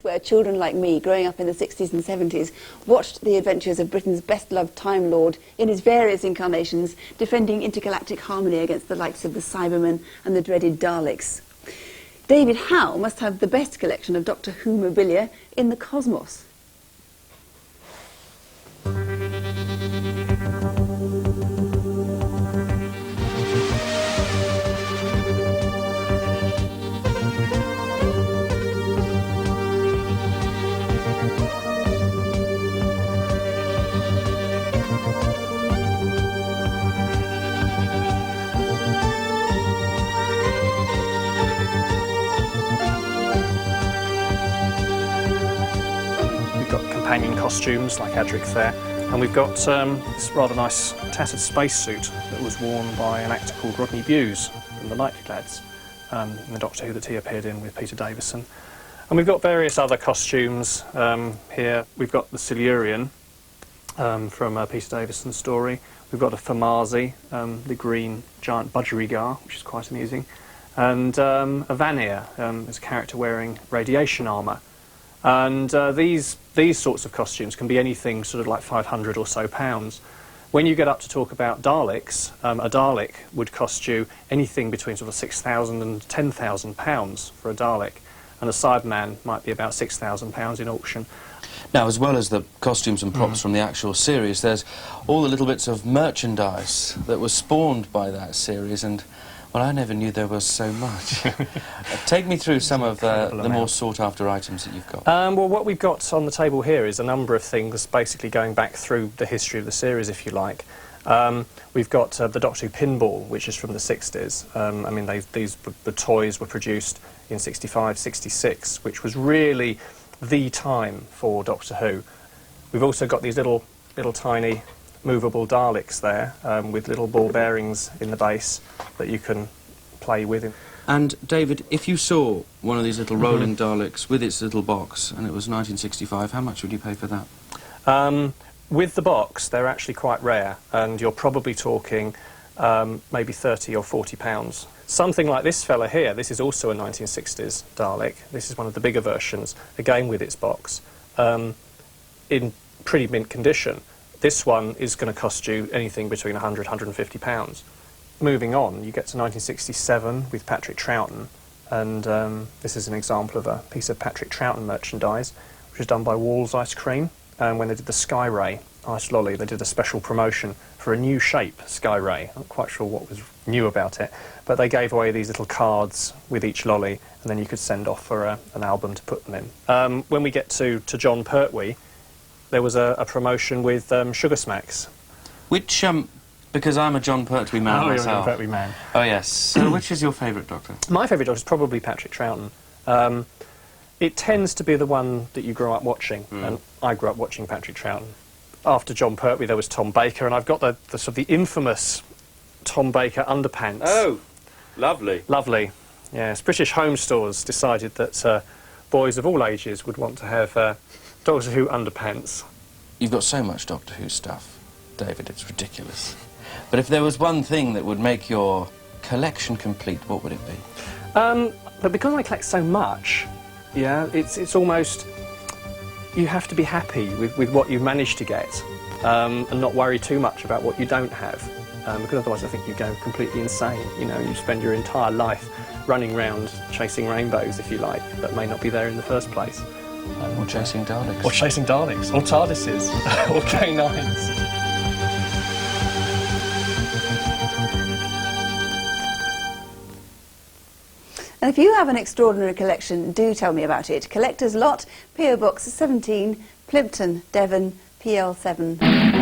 Where children like me, growing up in the 60s and 70s, watched the adventures of Britain's best-loved Time Lord in his various incarnations, defending intergalactic harmony against the likes of the Cybermen and the dreaded Daleks. David Howe must have the best collection of Doctor Who memorabilia in the cosmos. Companion costumes like Adric there, and we've got this rather nice tattered spacesuit that was worn by an actor called Rodney Bewes from the Lightly Lads in the Doctor Who that he appeared in with Peter Davison. And we've got various other costumes here. We've got the Silurian from Peter Davison's story. We've got a Famazi, the green giant budgerigar, which is quite amusing, and a Vanir is a character wearing radiation armour. And these sorts of costumes can be anything sort of like 500 or so pounds. When you get up to talk about Daleks, a Dalek would cost you anything between sort of 6,000 and 10,000 pounds for a Dalek, and a Cyberman might be about 6,000 pounds in auction. Now, as well as the costumes and props from the actual series, there's all the little bits of merchandise that was spawned by that series, and well, I never knew there was so much. Take me through some of the more sought-after items that you've got. Well, what we've got on the table here is a number of things, basically going back through the history of the series, if you like. We've got the Doctor Who pinball, which is from the 60s. I mean, the toys were produced in 65, 66, which was really the time for Doctor Who. We've also got these little tiny movable Daleks there, with little ball bearings in the base that you can play with. And David, if you saw one of these little rolling Daleks with its little box, and it was 1965, how much would you pay for that? With the box, they're actually quite rare, and you're probably talking maybe 30 or 40 pounds. Something like this fella here, this is also a 1960s Dalek. This is one of the bigger versions, again with its box, in pretty mint condition. This one is going to cost you anything between 100 and 150 pounds. Moving on, you get to 1967 with Patrick Troughton, and this is an example of a piece of Patrick Troughton merchandise, which was done by Wall's Ice Cream. And when they did the Sky Ray Ice Lolly, they did a special promotion for a new shape Sky Ray. I'm not quite sure what was new about it, but they gave away these little cards with each lolly, and then you could send off for an album to put them in. When we get to Jon Pertwee, there was a promotion with Sugar Smacks. Which, because I'm a Jon Pertwee man myself. You're a Jon Pertwee man. Oh, yes. So which is your favourite Doctor? My favourite Doctor is probably Patrick Troughton. It tends to be the one that you grow up watching, and I grew up watching Patrick Troughton. After Jon Pertwee, there was Tom Baker, and I've got the sort of the infamous Tom Baker underpants. Oh, lovely. Lovely. Yes, British Home Stores decided that boys of all ages would want to have Doctor Who underpants. You've got so much Doctor Who stuff, David, it's ridiculous. But if there was one thing that would make your collection complete, what would it be? But because I collect so much, yeah, it's almost, you have to be happy with what you've managed to get, and not worry too much about what you don't have, because otherwise I think you go completely insane. You know, you spend your entire life running around chasing rainbows, if you like, that may not be there in the first place. Or chasing Daleks. Or chasing Daleks, or TARDISes, or K9s. And if you have an extraordinary collection, do tell me about it. Collector's Lot, PO Box 17, Plimpton, Devon, PL7.